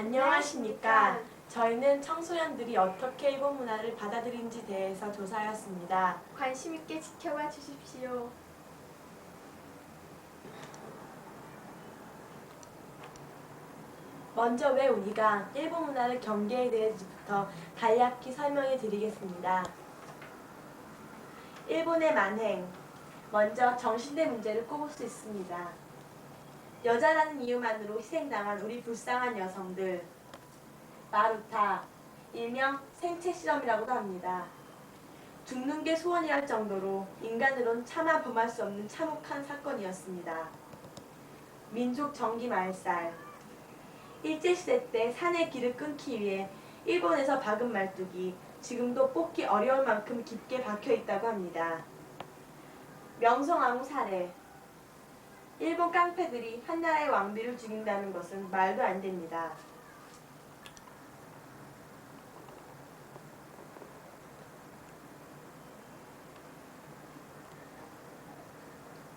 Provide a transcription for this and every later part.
안녕하십니까. 저희는 청소년들이 어떻게 일본 문화를 받아들인지 대해서 조사하였습니다. 관심 있게 지켜봐 주십시오. 먼저 왜 우리가 일본 문화를 경계에 대해서부터 간략히 설명해 드리겠습니다. 일본의 만행. 먼저 정신대 문제를 꼽을 수 있습니다. 여자라는 이유만으로 희생당한 우리 불쌍한 여성들. 마루타, 일명 생체 실험이라고도 합니다. 죽는 게 소원이랄 정도로 인간으론 차마 범할 수 없는 참혹한 사건이었습니다. 민족 정기 말살. 일제시대 때 산의 길을 끊기 위해 일본에서 박은 말뚝이 지금도 뽑기 어려울 만큼 깊게 박혀 있다고 합니다. 명성황후 살해. 일본 깡패들이 한나라의 왕비를 죽인다는 것은 말도 안 됩니다.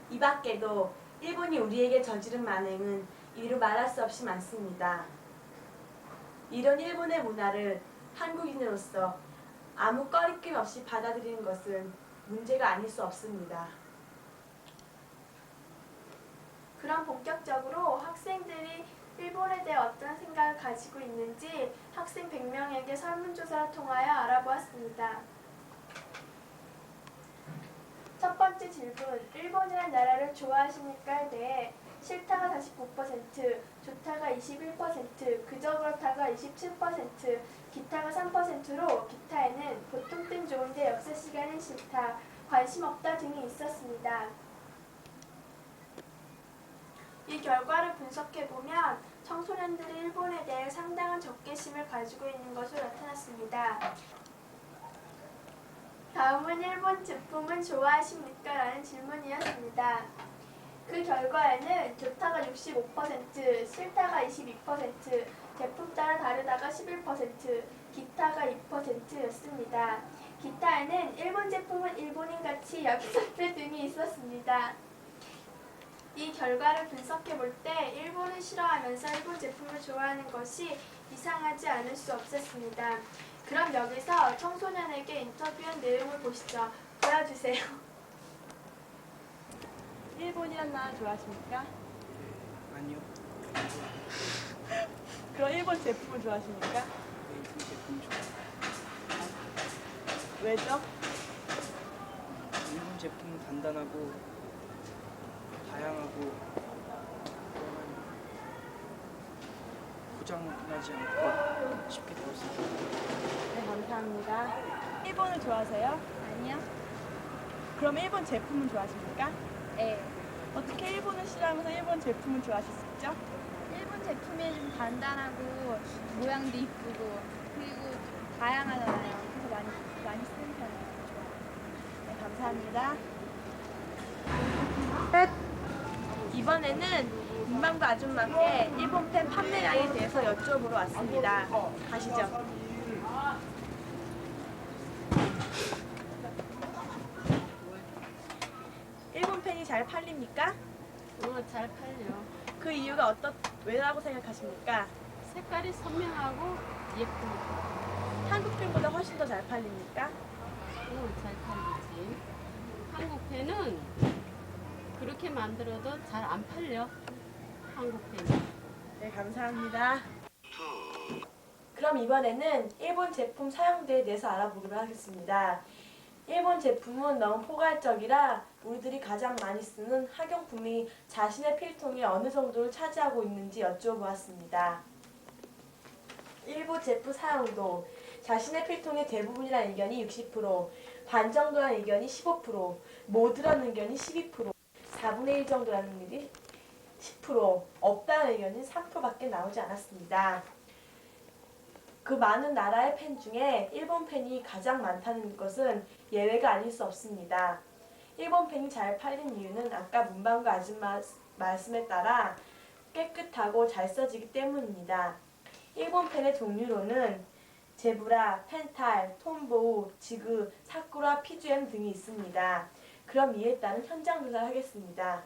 이 밖에도 일본이 우리에게 저지른 만행은 이루 말할 수 없이 많습니다. 이런 일본의 문화를 한국인으로서 아무 꺼리낌 없이 받아들이는 것은 문제가 아닐 수 없습니다. 그럼 본격적으로 학생들이 일본에 대해 어떤 생각을 가지고 있는지 학생 100명에게 설문조사를 통하여 알아보았습니다. 첫 번째 질문, 일본이란 나라를 좋아하십니까?에 대해 싫다가 49%, 좋다가 21%, 그저 그렇다가 27%, 기타가 3%로 기타에는 보통 땐 좋은데 역사 시간은 싫다, 관심 없다 등이 있었습니다. 이 결과를 분석해보면 청소년들이 일본에 대해 상당한 적개심을 가지고 있는 것으로 나타났습니다. 다음은 일본 제품은 좋아하십니까? 라는 질문이었습니다. 그 결과에는 좋다가 65%, 싫다가 22%, 제품 따라 다르다가 11%, 기타가 2%였습니다. 기타에는 일본 제품은 일본인같이 역사패 등이 있었습니다. 이 결과를 분석해볼 때 일본을 싫어하면서 일본 제품을 좋아하는 것이 이상하지 않을 수 없었습니다. 그럼 여기서 청소년에게 인터뷰한 내용을 보시죠. 보여주세요. 일본이란 나라 좋아하십니까? 아니요. 그럼 일본 제품을 좋아하십니까? 일본 제품 좋아해요. 왜죠? 일본 제품은 단단하고 다양하고 고장나지 않고 쉽게 배울 수 있어요. 네, 감사합니다. 일본을 좋아하세요? 아니요. 그럼 일본 제품은 좋아하십니까? 네. 어떻게 일본을 싫어하면서 일본 제품을 좋아하실 수 있죠? 일본 제품이 좀 단단하고 모양도 이쁘고 그리고 좀 다양하잖아요. 그래서 많이 쓰는 편이에요. 좋아요. 네, 감사합니다. 이번에는 문방구 아줌마께 일본 펜 판매량에 대해서 여쭤보러 왔습니다. 가시죠. 일본 펜이 잘 팔립니까? 잘 팔려. 그 이유가 왜라고 생각하십니까? 색깔이 선명하고 예쁘고 한국 펜보다 훨씬 더 잘 팔립니까? 잘 팔리지. 한국 펜은 그렇게 만들어도 잘 안 팔려. 한국 펜은. 네, 감사합니다. 그럼 이번에는 일본 제품 사용도에 대해서 알아보기로 하겠습니다. 일본 제품은 너무 포괄적이라 우리들이 가장 많이 쓰는 학용품이 자신의 필통에 어느 정도를 차지하고 있는지 여쭤보았습니다. 일부 제품 사용도, 자신의 필통의 대부분이라는 의견이 60%, 반 정도라는 의견이 15%, 모두라는 의견이 12%, 4분의 1 정도라는 의견이 10%, 없다는 의견이 3%밖에 나오지 않았습니다. 그 많은 나라의 펜 중에 일본 펜이 가장 많다는 것은 예외가 아닐 수 없습니다. 일본 펜이 잘 팔린 이유는 아까 문방구 아줌마 말씀에 따라 깨끗하고 잘 써지기 때문입니다. 일본 펜의 종류로는 제브라, 펜탈, 톰보우, 지그, 사쿠라, 피주엠 등이 있습니다. 그럼 이에 따른 현장 조사를 하겠습니다.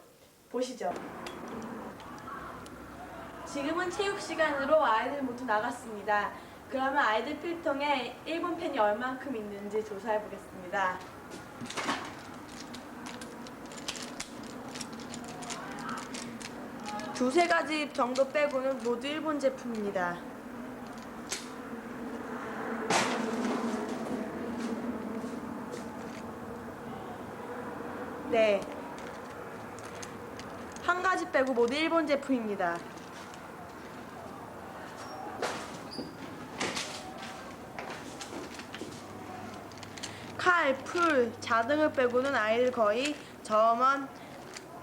보시죠. 지금은 체육 시간으로 아이들 모두 나갔습니다. 그러면 아이들 필통에 일본 펜이 얼만큼 있는지 조사해 보겠습니다. 두세 가지 정도 빼고는 모두 일본 제품입니다. 네. 한 가지 빼고 모두 일본 제품입니다. 칼, 풀, 자등을 빼고는 아이들 거의 저먼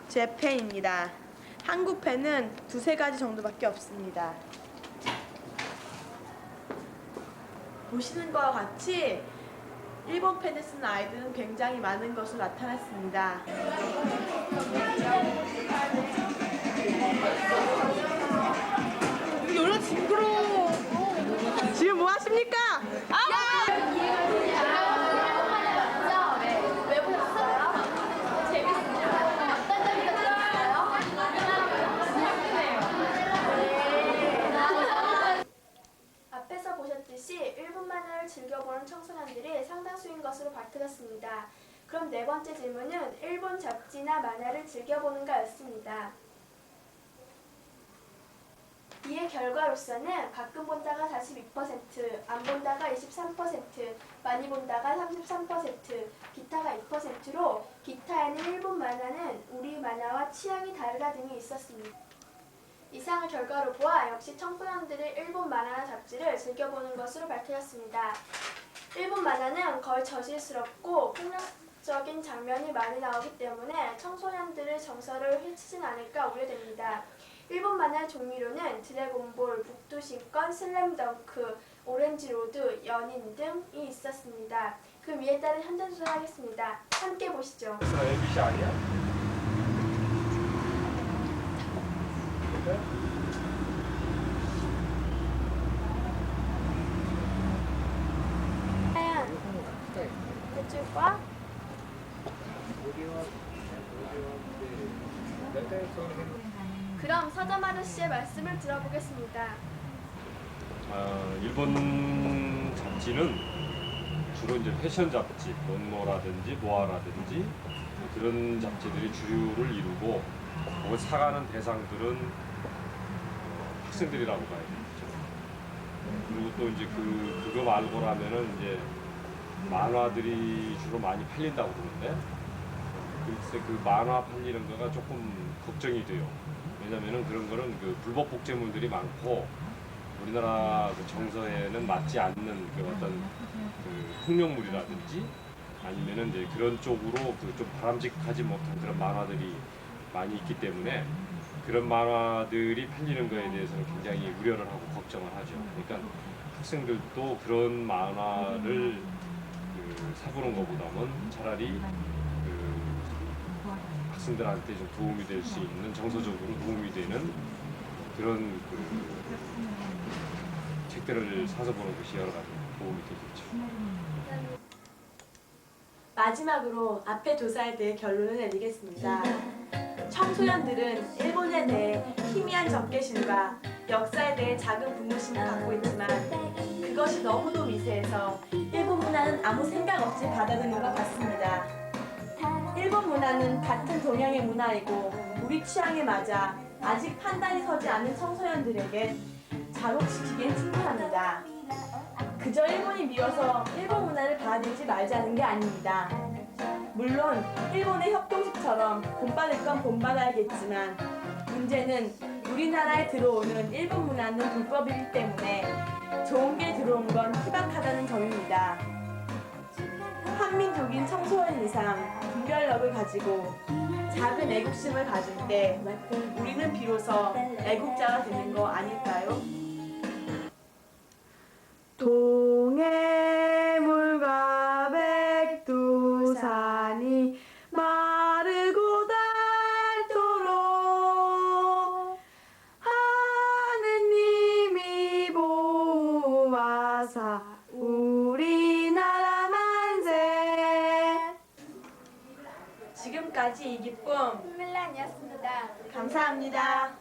제펜입니다. 한국 펜은 두세 가지 정도밖에 없습니다. 보시는 것과 같이 일본 펜을 쓰는 아이들은 굉장히 많은 것으로 나타났습니다. 연락 징그러워. 지금 뭐 하십니까? 왜 보셨어요? 재밌어요. 어떤 점이 더 재밌어요? 앞에서 보셨듯이 일본 만화를 즐겨보는 청소년들이 상당수인 것으로 밝혀졌습니다. 그럼 네 번째 질문은 일본 잡지나 만화를 즐겨보는가였습니다. 이의 결과로서는 가끔 본다가 42%, 안 본다가 23%, 많이 본다가 33%, 기타가 2%로 기타에는 일본 만화는 우리 만화와 취향이 다르다 등이 있었습니다. 이상의 결과로 보아 역시 청소년들이 일본 만화나 잡지를 즐겨보는 것으로 밝혀졌습니다. 일본 만화는 거의 저질스럽고 폭력적인 장면이 많이 나오기 때문에 청소년들의 정서를 해치진 않을까 우려됩니다. 일본 만화의 종류로는 드래곤볼, 북두신권, 슬램덩크, 오렌지로드, 연인 등이 있었습니다. 그 위에 따른 현장 조사하겠습니다. 함께 보시죠. MBC 아니야? 하얀 대출과 그럼 서점하루 씨의 말씀을 들어보겠습니다. 일본 잡지는 주로 이제 패션 잡지, 논모라든지 모아라든지 그런 잡지들이 주류를 이루고 그걸 사가는 대상들은 학생들이라고 봐야 되겠죠. 그리고 또 이제 그거 말고라면은 이제 만화들이 주로 많이 팔린다고 그러는데 글쎄 그 만화 팔리는 거가 조금 걱정이 돼요. 왜냐면은 그런 거는 그 불법 복제물들이 많고 우리나라 그 정서에는 맞지 않는 그 어떤 그 폭력물이라든지 아니면은 이제 그런 쪽으로 그 좀 바람직하지 못한 그런 만화들이 많이 있기 때문에 그런 만화들이 팔리는 거에 대해서는 굉장히 우려를 하고 걱정을 하죠. 그러니까 학생들도 그런 만화를 그 사보는 것보다는 차라리 학생들한테 좀 도움이 될 수 있는 정서적으로 도움이 되는 그런 그 책들을 사서 보는 것이 여러 가지 도움이 되겠죠. 마지막으로 앞의 조사에 대해 결론을 내리겠습니다. 청소년들은 일본에 대해 희미한 적개심과 역사에 대해 작은 분노심을 갖고 있지만 그것이 너무도 미세해서 일본 문화는 아무 생각 없이 받아들이는 것 같습니다. 일본 문화는 같은 동양의 문화이고 우리 취향에 맞아 아직 판단이 서지 않은 청소년들에게 자극시키기엔 충분합니다. 그저 일본이 미워서 일본 문화를 받아들이지 말자는 게 아닙니다. 물론 일본의 협동식처럼 본받을 건 본받아야겠지만 문제는 우리나라에 들어오는 일본 문화는 불법이기 때문에 좋은 게 들어온 건 희박하다는 점입니다. 한민족인 청소년 이상 분별력을 가지고 작은 애국심을 가질 때 우리는 비로소 애국자가 되는 거 아닐까요? 동해물과 백두산이 마르고 닳도록 하느님이 보호하사 우리나라 만세. 지금까지 이 기쁨 밀란이었습니다. 감사합니다.